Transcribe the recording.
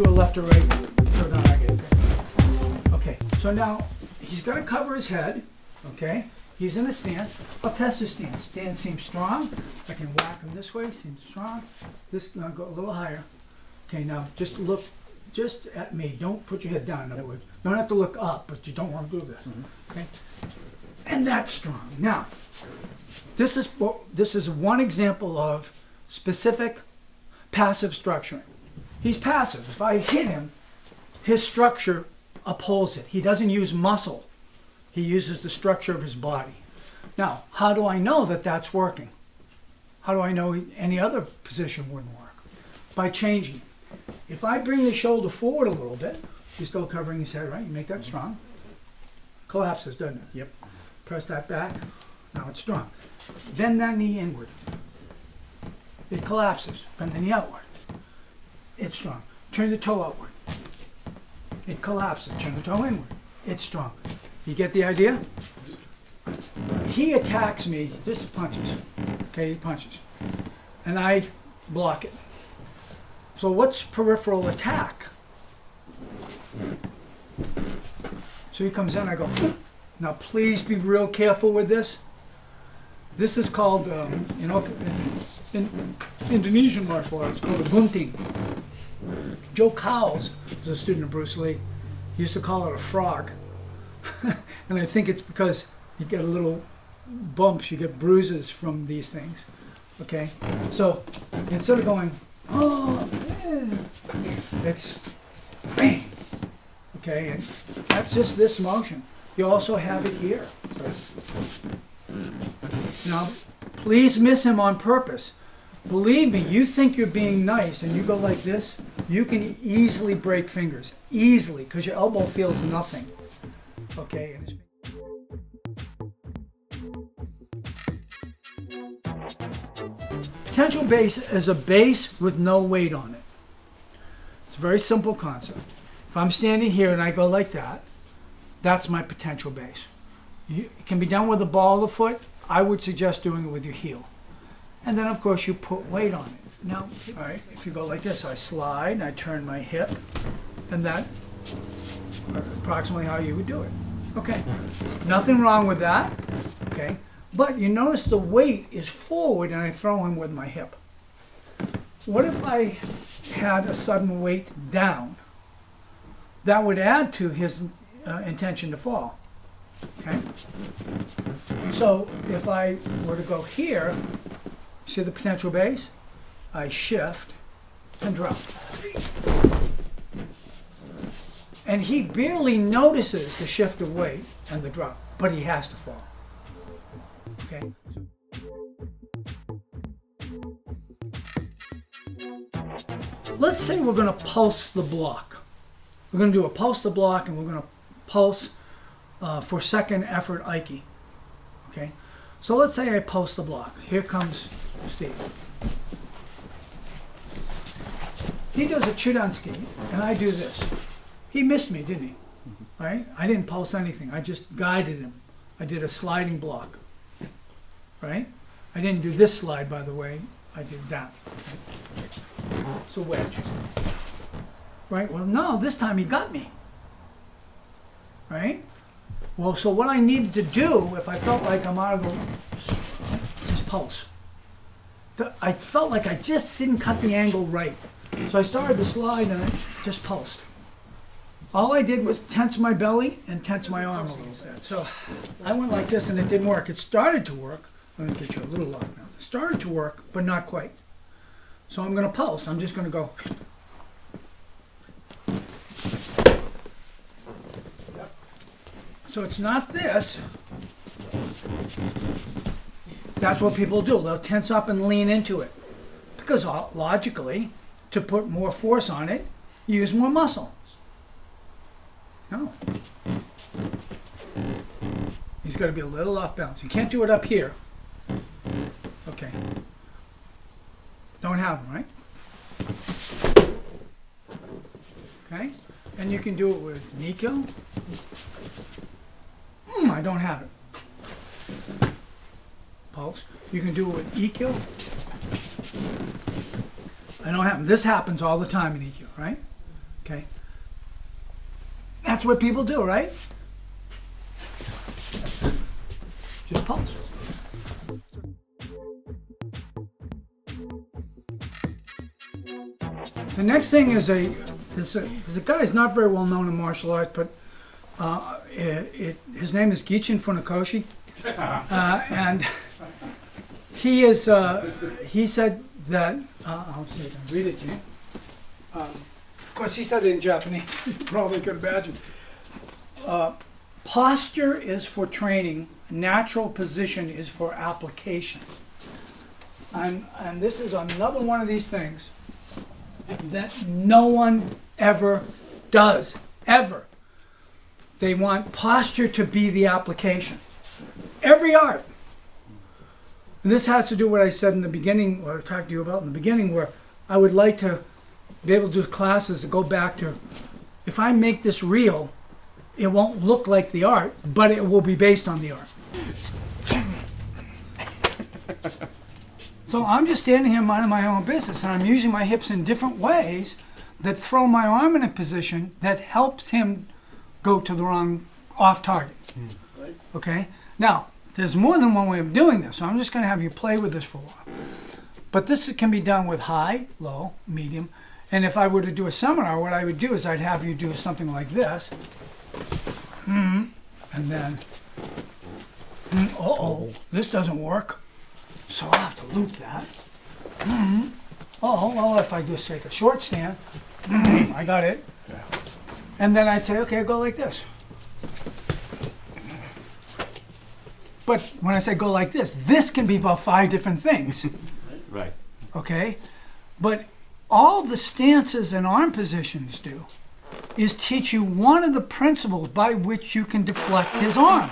do a left or right? So no, I get it. Okay, so now he's got to cover his head. Okay, he's in a stance. I'll test his stance. Stance seems strong. I can whack him this way. Seems strong. This I'll go a little higher. Okay, now just look just at me. Don't put your head down. In other words, you don't have to look up, but you don't want to do this. Okay, and that's strong. Now, this is one example of specific passive structuring. He's passive. If I hit him, his structure upholds it. He doesn't use muscle. He uses the structure of his body. Now, how do I know that that's working? How do I know any other position wouldn't work? By changing. If I bring the shoulder forward a little bit, he's still covering his head, right? You make that strong. Collapses, doesn't it? Yep. Press that back. Now it's strong. Bend that knee inward. It collapses. Bend the knee outward. It's strong. Turn the toe outward. It collapses. Turn the toe inward. It's strong. You get the idea? He attacks me. This punches. Okay, he punches. And I block it. So what's peripheral attack? So he comes in, I go, now please be real careful with this. This is called, in Indonesian martial arts, called a gunting. Joe Cowles was a student of Bruce Lee. He used to call it a frog. And I think it's because you get a little bumps, you get bruises from these things. Okay? So instead of going, oh, it's bang. Okay? And that's just this motion. You also have it here. Now, please miss him on purpose. Believe me, you think you're being nice and you go like this, you can easily break fingers. Easily, because your elbow feels nothing. Okay? Potential base is a base with no weight on it. It's a very simple concept. If I'm standing here and I go like that, that's my potential base. It can be done with the ball of the foot. I would suggest doing it with your heel. And then, of course, you put weight on it. Now, all right, if you go like this, I slide and I turn my hip, and that's approximately how you would do it. Okay, nothing wrong with that, okay? But you notice the weight is forward and I throw him with my hip. What if I had a sudden weight down? That would add to his intention to fall, okay? So if I were to go here, see the potential base? I shift and drop. And he barely notices the shift of weight and the drop, but he has to fall. Okay? Let's say we're going to pulse the block. We're going to do a pulse the block and we're going to pulse for second effort Aiki. Okay? So let's say I pulse the block. Here comes Steve. He does a Chidanski and I do this. He missed me, didn't he? Right? I didn't pulse anything. I just guided him. I did a sliding block. Right? I didn't do this slide, by the way. I did that. Okay. It's a wedge. Right? Well, no, this time he got me. Right? Well, so what I needed to do, if I felt like I'm out of the, is pulse. I felt like I just didn't cut the angle right. So I started the slide and I just pulsed. All I did was tense my belly and tense my arm a little bit. So I went like this and it didn't work. It started to work. Let me get you a little lock now. It started to work, but not quite. So I'm going to pulse. I'm just going to go. So it's not this. That's what people do. They'll tense up and lean into it. Because logically, to put more force on it, you use more muscle. No. He's got to be a little off balance. You can't do it up here. Okay. Don't have him, right? Okay. And you can do it with Nikko. I don't have it. Pulse. You can do it with EQ. I don't have him. This happens all the time in EQ, right? Okay? That's what people do, right? Just pulse. The next thing is there's a guy who's not very well known in martial arts, but his name is Gichin Funakoshi, and he said that I'll see if I can read it to you. Of course, he said it in Japanese. You probably could imagine. Posture is for training. Natural position is for application. And this is another one of these things that no one ever does, ever. They want posture to be the application. Every art. And this has to do with what I said in the beginning, or I talked to you about in the beginning, where I would like to be able to do classes to go back to, if I make this real, it won't look like the art, but it will be based on the art. So I'm just standing here minding my own business, and I'm using my hips in different ways that throw my arm in a position that helps him go to the wrong off target. Okay? Now, there's more than one way of doing this, so I'm just going to have you play with this for a while. But this can be done with high, low, medium, and if I were to do a seminar, what I would do is I'd have you do something like this, and then, this doesn't work, so I'll have to loop that. Well, if I just take a short stand, I got it. And then I'd say, okay, go like this. But when I say go like this can be about 5 different things. Right. Okay? But all the stances and arm positions do is teach you one of the principles by which you can deflect his arm.